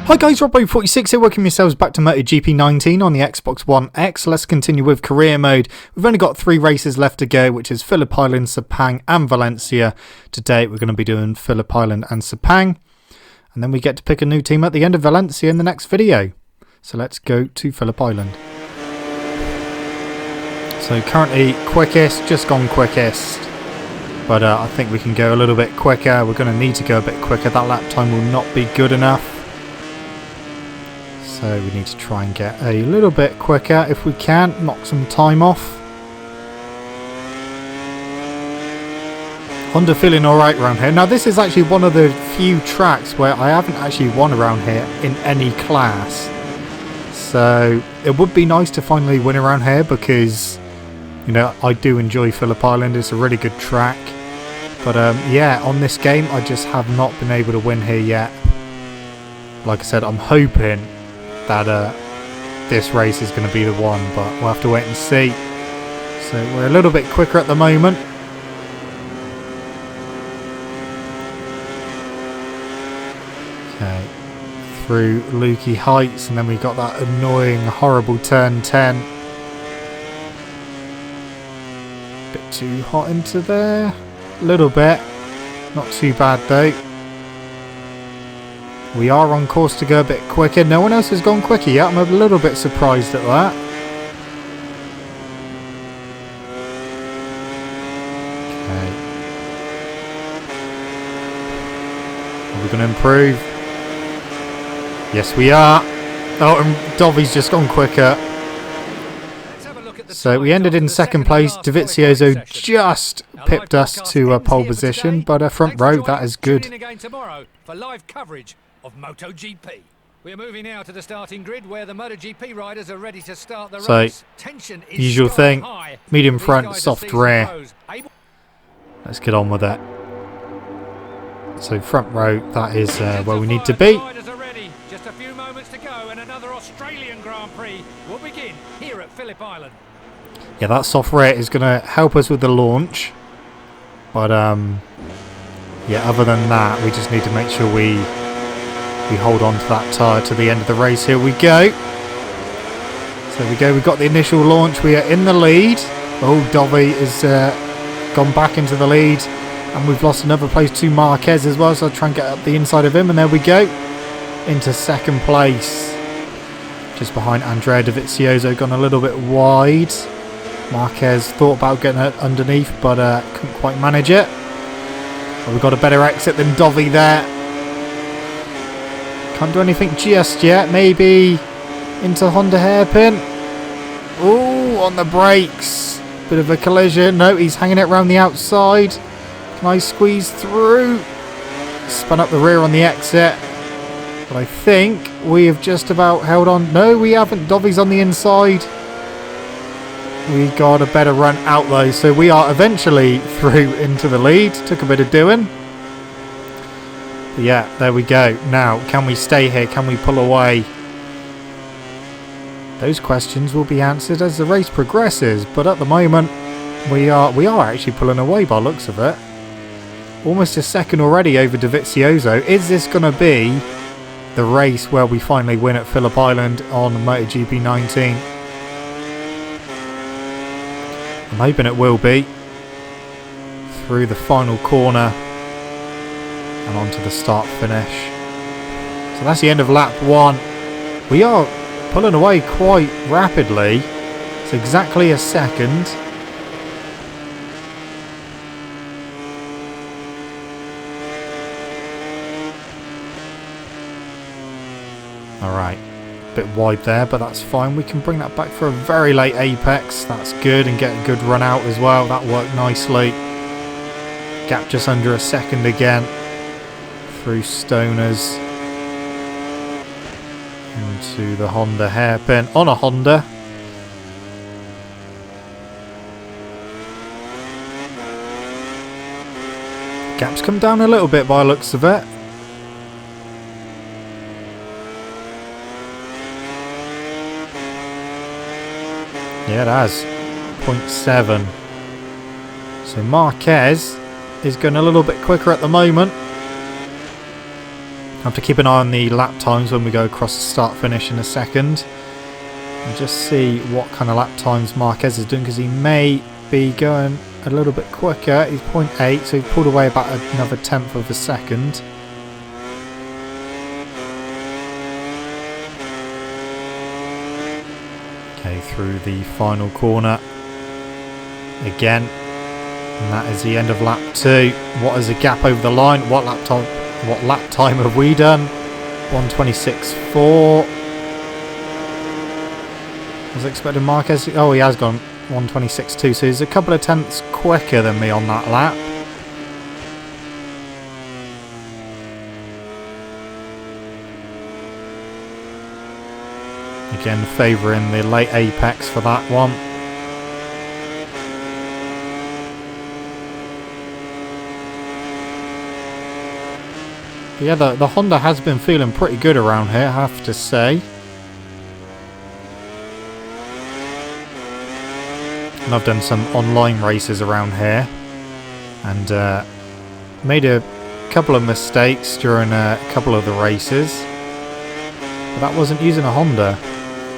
Hi guys, Robbo46 here, welcome yourselves back to MotoGP 19 on the Xbox One X. Let's continue with career mode. We've only got 3 races left to go, which is Phillip Island, Sepang and Valencia. Today we're going to be doing Phillip Island and Sepang. And then we get to pick a new team at the end of Valencia in the next video. So let's go to Phillip Island. So currently quickest, just gone quickest. But I think we can go a little bit quicker. We're going to need to go a bit quicker. That lap time will not be good enough. So we need to try and get a little bit quicker if we can, knock some time off. Honda feeling alright around here. Now this is actually one of the few tracks where I haven't actually won around here in any class. So it would be nice to finally win around here because, you know, I do enjoy Phillip Island. It's a really good track. But yeah, on this game I just have not been able to win here yet. Like I said, I'm hoping that this race is going to be the one, but we'll have to wait and see. So we're a little bit quicker at the moment. Okay, through Lukey Heights, and then we got that annoying, horrible turn 10. Bit too hot into there. A little bit. Not too bad though. We are on course to go a bit quicker. No one else has gone quicker yet. I'm a little bit surprised at that. Okay. Are we going to improve? Yes, we are. Oh, and Dovi's just gone quicker. So we ended in second place. DEgITx just pipped us to a pole position, but a front row, that is good. Of MotoGP. We're moving now to the starting grid where the MotoGP riders are ready to start the race. Tension is usual thing. high. Medium front, soft rear. Let's get on with it. So front row, that is where we need to be. Just a few moments to go and another Australian Grand Prix will begin here at Phillip Island. Yeah, that soft rear is going to help us with the launch. But yeah, other than that, we just need to make sure we hold on to that tyre to the end of the race. Here we go. So we go. We've got the initial launch. We are in the lead. Oh, Dovi has gone back into the lead. And we've lost another place to Marquez as well. So I'll try and get up the inside of him. And there we go. Into second place. Just behind Andrea DeVizioso. Gone a little bit wide. Marquez thought about getting it underneath. But couldn't quite manage it. But we've got a better exit than Dovi there. Can't do anything just yet. Maybe into Honda hairpin. Oh, on the brakes. Bit of a collision. No, he's hanging it around the outside. Can I squeeze through? Spun up the rear on the exit. But I think we have just about held on. No, we haven't. Dovi's on the inside. We got a better run out though. So we are eventually through into the lead. Took a bit of doing. But yeah, there we go. Now, can we stay here? Can we pull away? Those questions will be answered as the race progresses. But at the moment, we are actually pulling away by the looks of it. Almost a second already over DeVizioso. Is this going to be the race where we finally win at Phillip Island on MotoGP 19? I'm hoping it will be. Through the final corner. And on to the start finish. So that's the end of lap 1. We are pulling away quite rapidly. It's exactly a second. Alright. A bit wide there, but that's fine. We can bring that back for a very late apex. That's good, and get a good run out as well. That worked nicely. Gap just under a second again. Through Stoners into the Honda hairpin on a Honda. Gap's come down a little bit by the looks of it. Yeah, it has. 0.7. So Marquez is going a little bit quicker at the moment. have to keep an eye on the lap times when we go across the start-finish in a second. And just see what kind of lap times Marquez is doing, because he may be going a little bit quicker. He's 0.8, so he's pulled away about another tenth of a second. Okay, through the final corner again, and that is the end of lap 2. What is the gap over the line? What lap time have we done? 1:26.4. I was expecting Marquez. Oh, he has gone 1:26.2, so he's a couple of tenths quicker than me on that lap. Again, favouring the late apex for that one. But yeah, the Honda has been feeling pretty good around here, I have to say. And I've done some online races around here, and made a couple of mistakes during a couple of the races. But that wasn't using a Honda.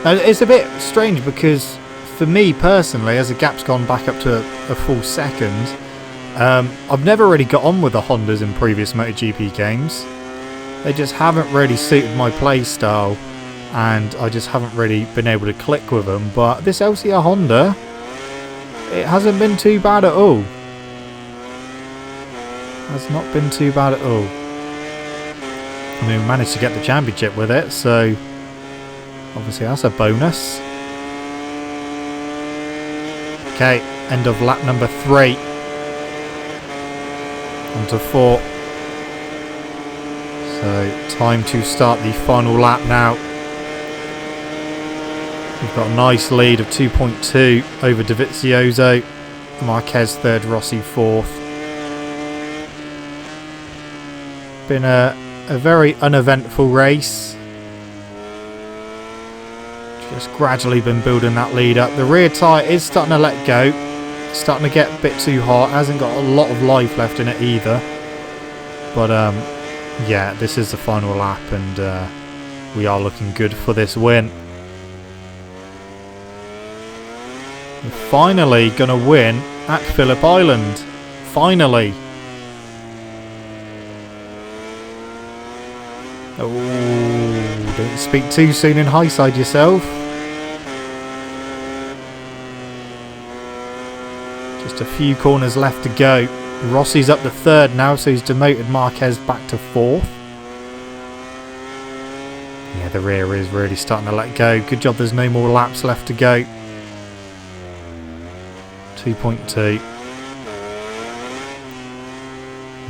Now, it's a bit strange because for me personally, as the gap's gone back up to a full second, I've never really got on with the Hondas in previous MotoGP games. They just haven't really suited my play style, and I just haven't really been able to click with them. But this LCR Honda, it hasn't been too bad at all. Has not been too bad at all. I mean, we managed to get the championship with it, so obviously that's a bonus. Okay, end of lap number 3. On to 4. So, time to start the final lap now. We've got a nice lead of 2.2 over Dovizioso. Marquez 3rd, Rossi 4th. Been a very uneventful race. Just gradually been building that lead up. The rear tyre is starting to let go. It's starting to get a bit too hot. Hasn't got a lot of life left in it either. But yeah, this is the final lap, and we are looking good for this win. We're finally going to win at Phillip Island. Finally. Oh, don't speak too soon in high side yourself. Just a few corners left to go. Rossi's up to 3rd now, so he's demoted Marquez back to 4th. Yeah, the rear is really starting to let go. Good job there's no more laps left to go. 2.2.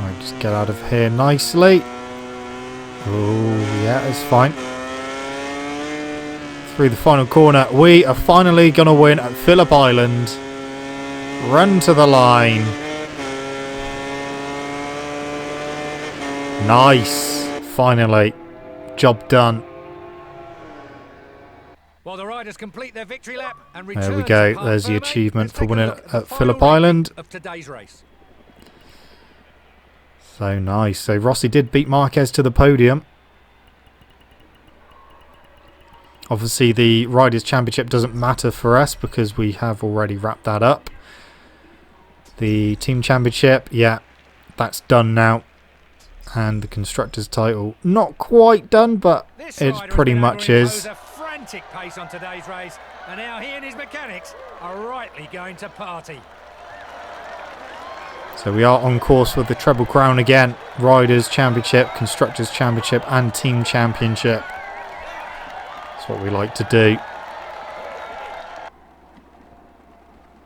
Right, just get out of here nicely. Oh, yeah, it's fine. Through the final corner, we are finally going to win at Phillip Island. Run to the line. Nice. Finally. Job done. While the riders complete their victory lap and return. There we go. There's the achievement for winning at Phillip Island. Of today's race. So nice. So Rossi did beat Marquez to the podium. Obviously the Riders' Championship doesn't matter for us because we have already wrapped that up. The Team Championship, yeah, that's done now. And the Constructors' title, not quite done, but it pretty much is. A frantic pace on today's race, and now he and his mechanics are rightly going to party. So we are on course with the Treble Crown again. Riders' Championship, Constructors' Championship and Team Championship. That's what we like to do.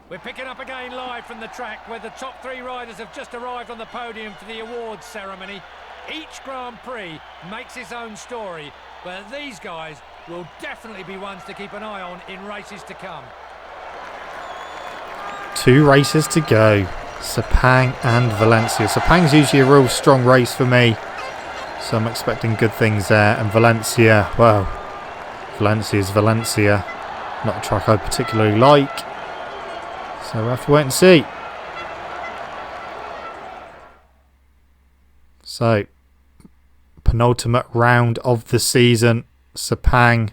We're picking up again live from the track where the top 3 riders have just arrived on the podium for the awards ceremony. Each Grand Prix makes its own story, but these guys will definitely be ones to keep an eye on in races to come. 2 races to go. Sepang and Valencia. Sepang's usually a real strong race for me, so I'm expecting good things there. And Valencia, well, Valencia's Valencia. Not a track I particularly like. So we'll have to wait and see. So, penultimate round of the season. Sepang.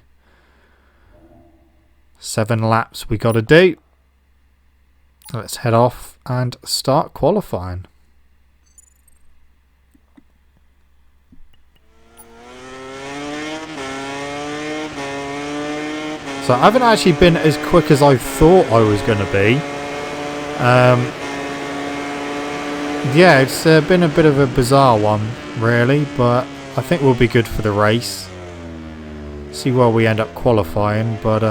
7 laps we got to do. Let's head off and start qualifying. So I haven't actually been as quick as I thought I was going to be. Yeah, it's been a bit of a bizarre one, really, but I think we'll be good for the race. See where we end up qualifying, but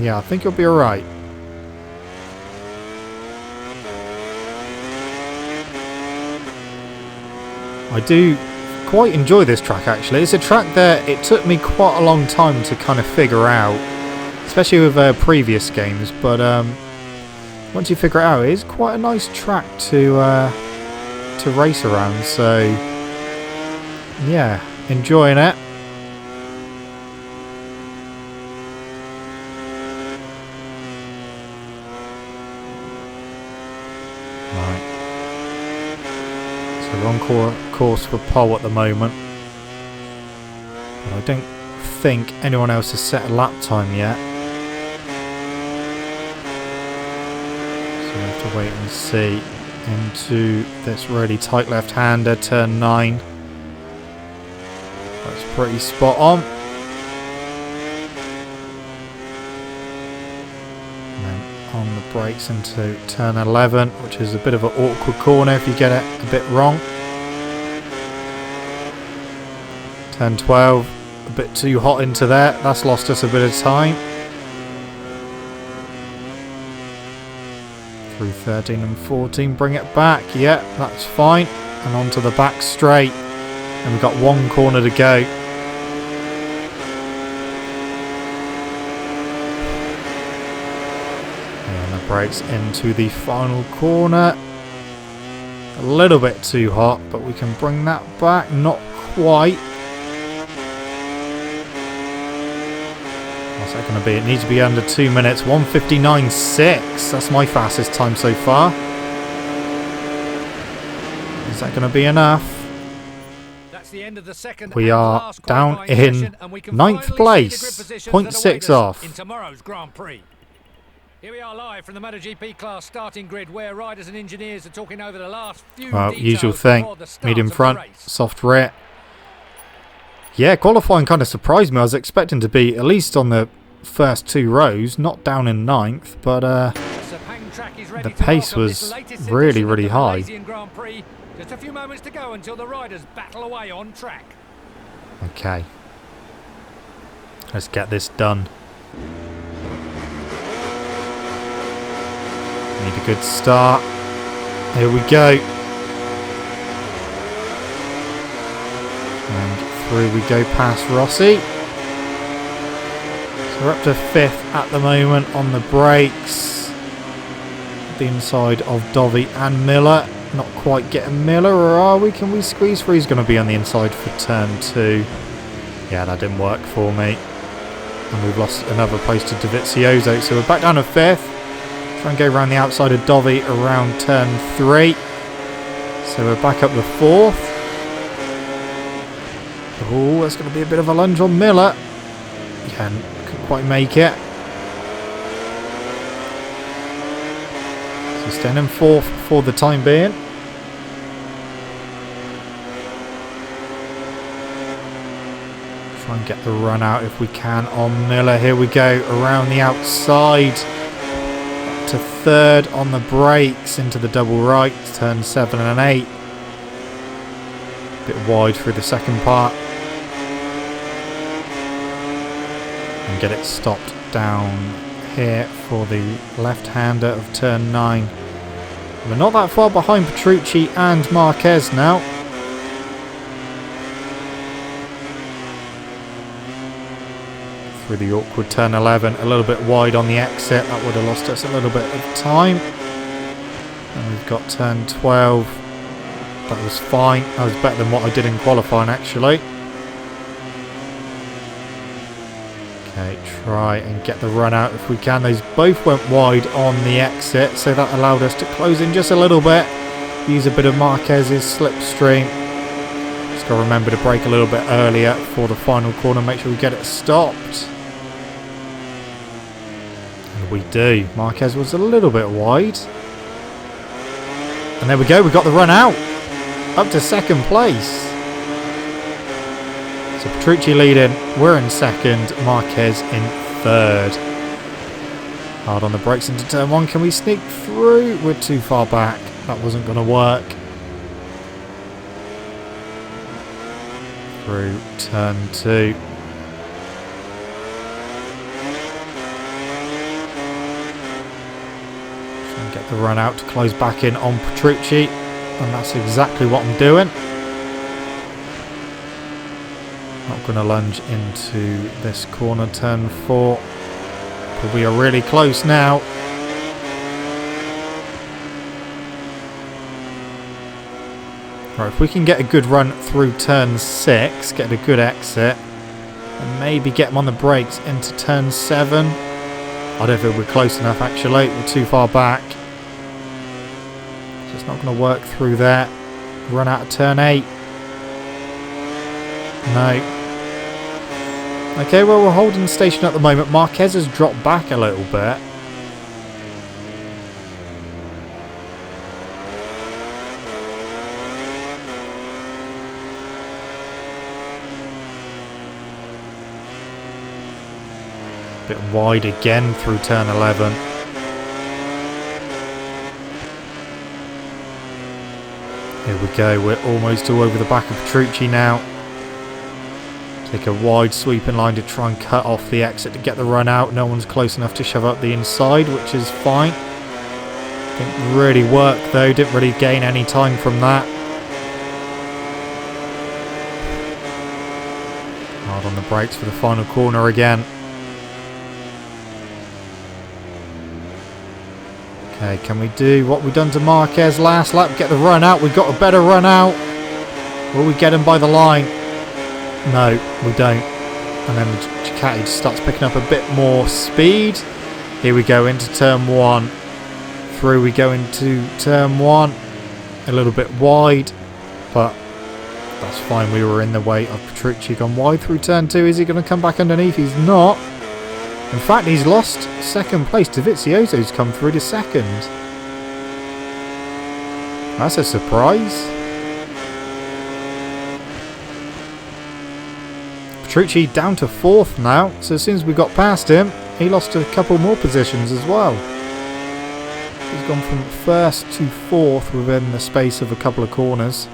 yeah, I think it'll be alright. I do quite enjoy this track, actually. It's a track that it took me quite a long time to kind of figure out, especially with previous games, but once you figure it out, it is quite a nice track to race around, so yeah, enjoying it. Right, so we're on course for pole at the moment, but I don't think anyone else has set a lap time yet. To wait and see into this really tight left-hander, turn 9. That's pretty spot on. And then on the brakes into turn 11, which is a bit of an awkward corner if you get it a bit wrong. Turn 12, a bit too hot into there. That's lost us a bit of time. Through 13 and 14, bring it back. Yeah, that's fine. And onto the back straight. And we've got 1 corner to go. And the brakes into the final corner. A little bit too hot, but we can bring that back. Not quite. What's that going to be? It needs to be under 2 minutes. 1:59.6. That's my fastest time so far. Is that going to be enough? That's the end of the second. We are down in 9th place. 0.6 off. In tomorrow's Grand Prix. Here we are live from the MotoGP class starting grid, where riders and engineers are talking over the last few Well, details usual thing. before the start Medium of the front, race. soft rear. Yeah, qualifying kind of surprised me. I was expecting to be at least on the first 2 rows, not down in 9th, but the pace was really, really high. Just a few moments to go until the riders battle away on track. Okay. Let's get this done. Need a good start. Here we go. And through we go past Rossi. So we're up to 5th at the moment on the brakes. The inside of Dovi and Miller. Not quite getting Miller, or are we? Can we squeeze through? He's going to be on the inside for turn 2. Yeah, that didn't work for me. And we've lost another place to Dovizioso. So we're back down to 5th. Try and go around the outside of Dovi around turn 3. So we're back up to 4th. Oh, that's going to be a bit of a lunge on Miller. Yeah, couldn't quite make it. So staying in 4th for the time being. Try and get the run out if we can on Miller. Here we go, around the outside. Up to 3rd on the brakes into the double right. Turn 7 and 8. Bit wide through the second part. And get it stopped down here for the left-hander of turn 9. We're not that far behind Petrucci and Marquez now. Through the awkward turn 11, a little bit wide on the exit. That would have lost us a little bit of time. And we've got turn 12. That was fine. That was better than what I did in qualifying, actually. Okay, try and get the run out if we can. Those both went wide on the exit, so that allowed us to close in just a little bit. Use a bit of Marquez's slipstream. Just got Got to remember to brake a little bit earlier for the final corner. Make sure we get it stopped. And we do. Marquez was a little bit wide. And there we go. We got the run out. Up to second place. So Petrucci leading. We're in second. Marquez in third. Hard on the brakes into turn one. Can we sneak through? We're too far back. That wasn't going to work. Through turn two. Try and get the run out to close back in on Petrucci. And that's exactly what I'm doing. Not going to lunge into this corner, turn four. But we are really close now. Right, if we can get a good run through turn 6, get a good exit, and maybe get them on the brakes into turn 7. I don't think we're close enough actually, we're too far back. So it's not going to work through there. Run out of turn 8. No. Okay, well we're holding station at the moment. Marquez has dropped back a little bit. Bit wide again through turn 11. Here we go, we're almost all over the back of Petrucci now. Take a wide sweeping line to try and cut off the exit to get the run out. No one's close enough to shove up the inside, which is fine. Didn't really work though, didn't really gain any time from that. Hard on the brakes for the final corner again. Okay, can we do what we done to Marquez last lap? Get the run out. We got a better run out. Will we get him by the line? No, we don't. And then Ducati just starts picking up a bit more speed. Here we go into turn 1. Through we go into turn 1. A little bit wide, but that's fine. We were in the way of Petrucci. Gone wide through turn 2. Is he going to come back underneath? He's not. In fact, he's lost second place. DeVizioso's come through to second. That's a surprise. Petrucci down to 4th now. So as soon as we got past him, he lost a couple more positions as well. He's gone from 1st to 4th within the space of a couple of corners.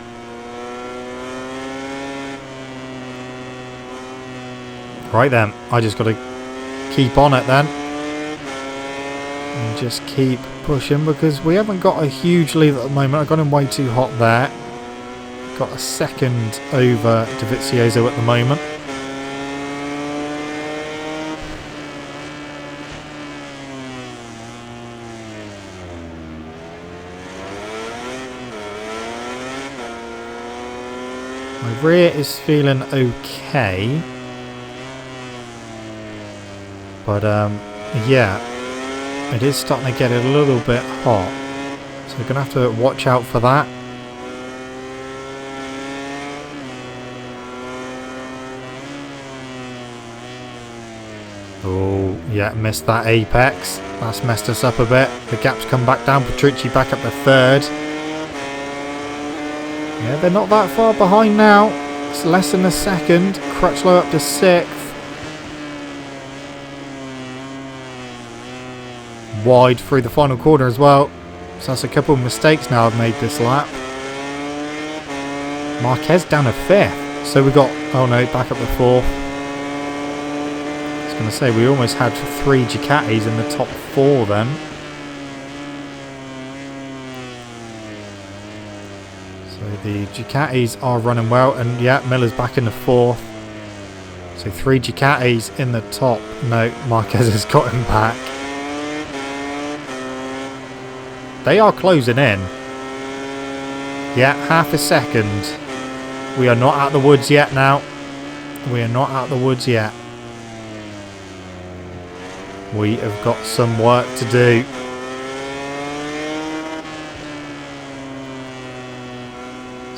Right then, I just got to keep on it then. And just keep pushing because we haven't got a huge lead at the moment. I got him way too hot there. Got a second over DeVizioso at the moment. My rear is feeling okay. But yeah, it is starting to get a little bit hot. So we're going to have to watch out for that. Oh, yeah, missed that apex. That's messed us up a bit. The gap's come back down. Petrucci back up to 3rd. Yeah, they're not that far behind now. It's less than a second. Crutchlow up to 6th. Wide through the final corner as well. So that's a couple of mistakes now I've made this lap. Marquez down to 5th. So we got, oh no, back up to 4th. I was going to say, we almost had 3 Ducatis in the top 4 then. The Ducatis are running well, and yeah, Miller's back in the 4th. So 3 Ducatis in the top. No, Marquez has got him back. They are closing in. Yeah, half a second. We are not out the woods yet now. We are not out the woods yet. We have got some work to do.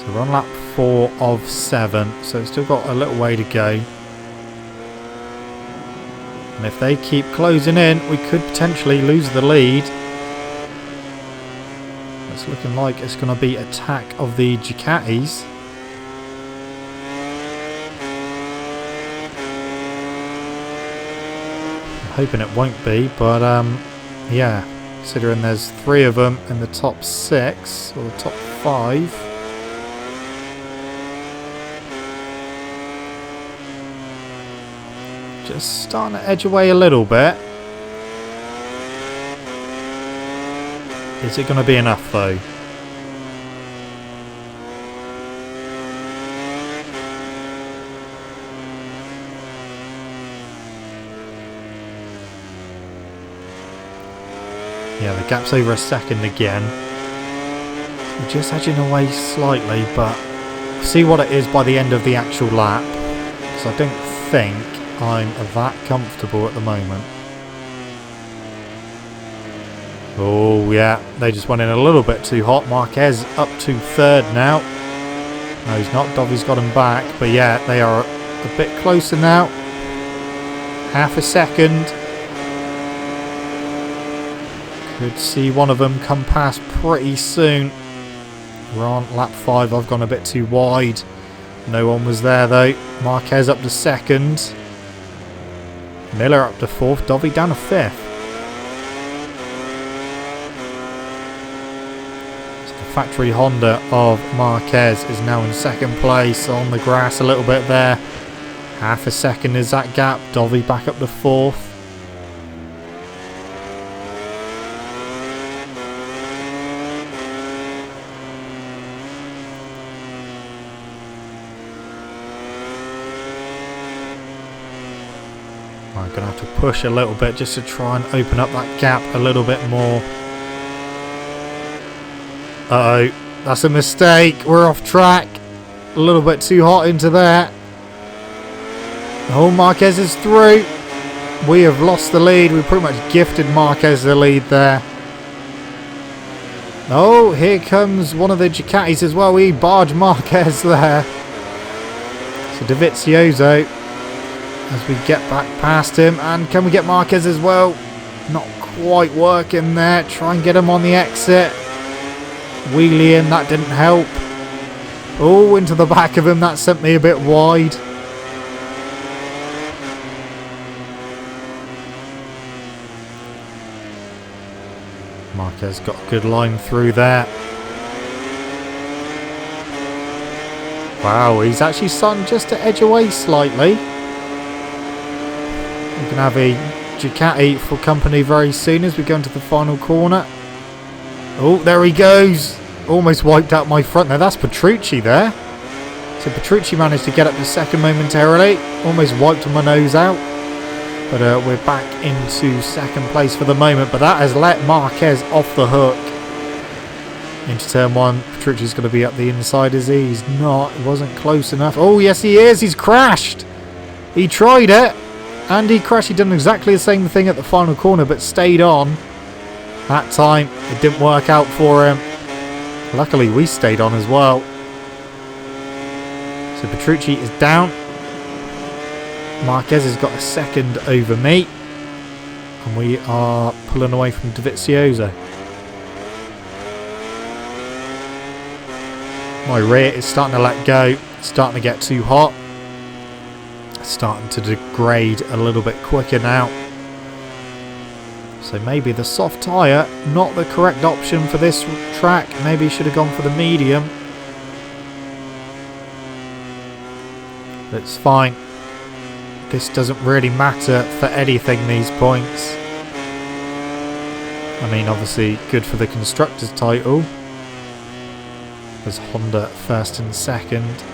So we're on lap 4 of 7, so it's still got a little way to go. And if they keep closing in, we could potentially lose the lead. It's looking like it's going to be attack of the Ducatis. I'm hoping it won't be, but yeah, considering there's 3 of them in the top 6 or the top 5. Just starting to edge away a little bit. Is it going to be enough though? Yeah, the gap's over a second again. We're just edging away slightly, but we'll see what it is by the end of the actual lap. Because I don't think I'm that comfortable at the moment. Oh yeah, they just went in a little bit too hot. Marquez up to 3rd now. No, he's not. Dovi's got him back. But yeah, they are a bit closer now. Half a second. Could see one of them come past pretty soon. We're on lap 5. I've gone a bit too wide. No one was there though. Marquez up to 2nd. Miller up to 4th. Dovi down to 5th. So the factory Honda of Marquez is now in 2nd place on the grass a little bit there. Half a second is that gap. Dovi back up to 4th. I'm going to have to push a little bit just to try and open up that gap a little bit more. Uh-oh, that's a mistake. We're off track. A little bit too hot into there. Oh, Marquez is through. We have lost the lead. We pretty much gifted Marquez the lead there. Oh, here comes one of the Ducatis as well. We barged Marquez there. So DEgITx as we get back past him. And can we get Marquez as well? Not quite working there. Try and get him on the exit. Wheelie in, that didn't help. Oh, into the back of him. That sent me a bit wide. Marquez got a good line through there. Wow, he's actually starting just to edge away slightly. We can have a Ducati for company very soon as we go into the final corner. Oh, there he goes. Almost wiped out my front there. That's Petrucci there. So Petrucci managed to get up to 2nd momentarily. Almost wiped my nose out. But we're back into 2nd place for the moment. But that has let Marquez off the hook. Into turn 1. Petrucci's going to be up the inside, is he? He's not. He wasn't close enough. Oh, yes, he is. He's crashed. He tried it. And he crashed. He done exactly the same thing at the final corner, but stayed on. That time, it didn't work out for him. Luckily, we stayed on as well. So Petrucci is down. Marquez has got a 2nd over me. And we are pulling away from DEgITx. My rear is starting to let go. It's starting to get too hot. It's starting to degrade a little bit quicker now. So maybe the soft tyre, not the correct option for this track. Maybe should have gone for the medium. But it's fine. This doesn't really matter for anything, these points. I mean, obviously good for the Constructors' title. There's Honda 1st and 2nd.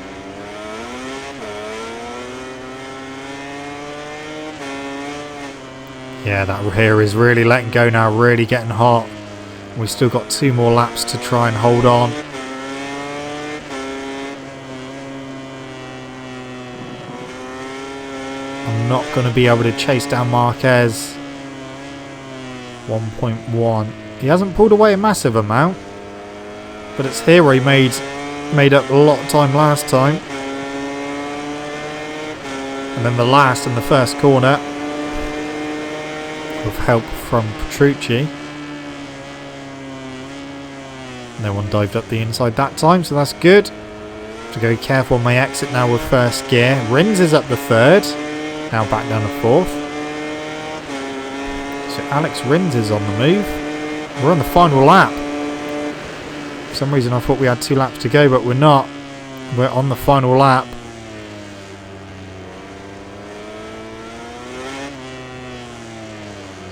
Yeah, that rear is really letting go now, really getting hot. We've still got 2 more laps to try and hold on. I'm not going to be able to chase down Marquez. 1.1. He hasn't pulled away a massive amount. But it's here where he made made up a lot of time last time. And then the last and the first corner with help from Petrucci. No one dived up the inside that time, so that's good. To go careful on my exit now with first gear. Rins is up the third. Now back down to fourth. So Alex Rins is on the move. We're on the final lap. For some reason I thought we had 2 laps to go, but we're not. We're on the final lap.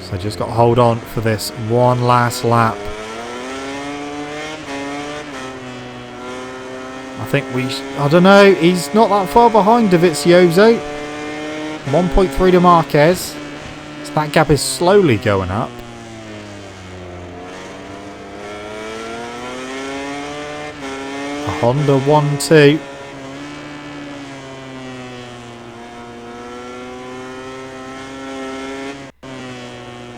So just got to hold on for this one last lap. I think I don't know, he's not that far behind DEgITx. 1.3 to Marquez. So that gap is slowly going up. A Honda 1-2.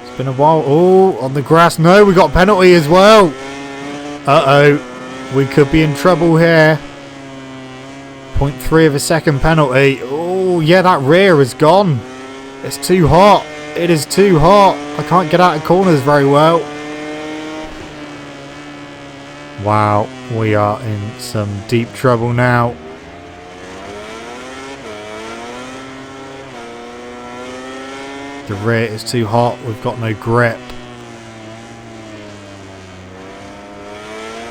It's been a while. Oh, on the grass. No, we got a penalty as well. Uh-oh. We could be in trouble here. 0.3 of a second penalty. Oh, yeah, that rear is gone. It's too hot. It is too hot. I can't get out of corners very well. Wow, we are in some deep trouble now. The rear is too hot. We've got no grip.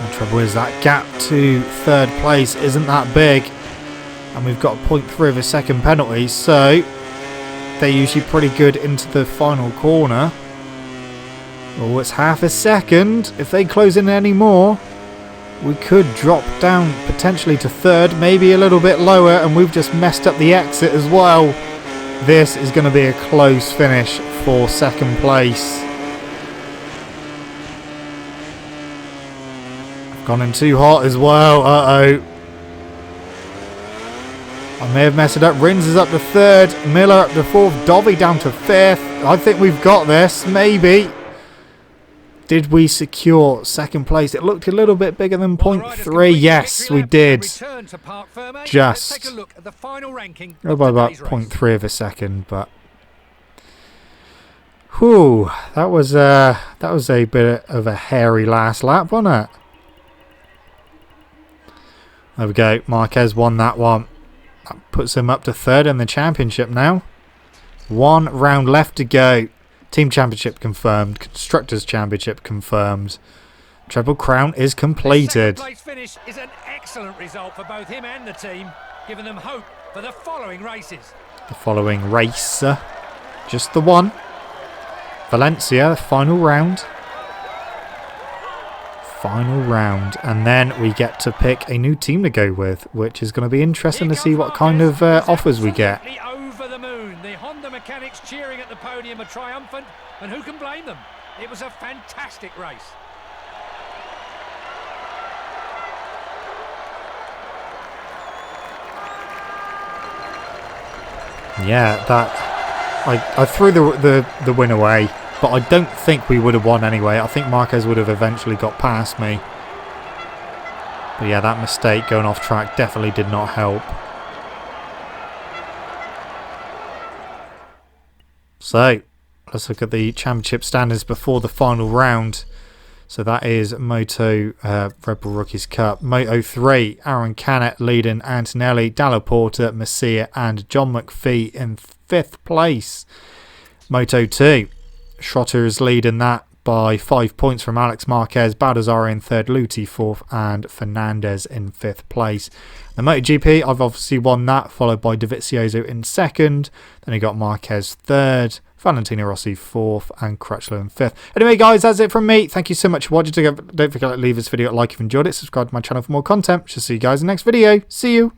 The trouble is that gap to third place isn't that big. And we've got a 0.3 of a second penalty, so they're usually pretty good into the final corner. Oh, it's half a second. If they close in any more, we could drop down potentially to third, maybe a little bit lower, and we've just messed up the exit as well. This is going to be a close finish for second place. I've gone in too hot as well. Uh-oh. I may have messed it up. Rins is up to third. Miller up to fourth. Dovi down to fifth. I think we've got this. Maybe. Did we secure second place? It looked a little bit bigger than 0.3. Yes, we did. Just. Oh, by about 0.3 of a second, but. Whew. That was a bit of a hairy last lap, wasn't it? There we go. Marquez won that one. That puts him up to third in the championship now. 1 round left to go. Team Championship confirmed. Constructors Championship confirmed. Treble Crown is completed. The second place finish is an excellent result for both him and the team, giving them hope for the following races. The following race. Just the one. Valencia, the final round. Final round. And then we get to pick a new team to go with, which is going to be interesting to see what kind of offers we get. Over the moon. The Honda mechanics cheering at the podium are triumphant, and who can blame them? It was a fantastic race. Yeah, I threw the win away, but I don't think we would have won anyway. I think Marquez would have eventually got past me. But yeah, that mistake going off track definitely did not help. So, let's look at the championship standings before the final round. So that is Moto Red Bull Rookies Cup. Moto 3, Aaron Canet leading Antonelli, Dalla Porta, Messia and John McPhee in 5th place. Moto 2, Schrotter is leading that by 5 points from Alex Marquez, Baldassare in 3rd, Luti 4th and Fernandez in 5th place. The MotoGP, I've obviously won that, followed by DEgITx in 2nd. Then you got Marquez 3rd, Valentino Rossi 4th and Crutchlow in 5th. Anyway guys, that's it from me. Thank you so much for watching. Don't forget to leave this video a like if you enjoyed it. Subscribe to my channel for more content. Shall see you guys in the next video. See you.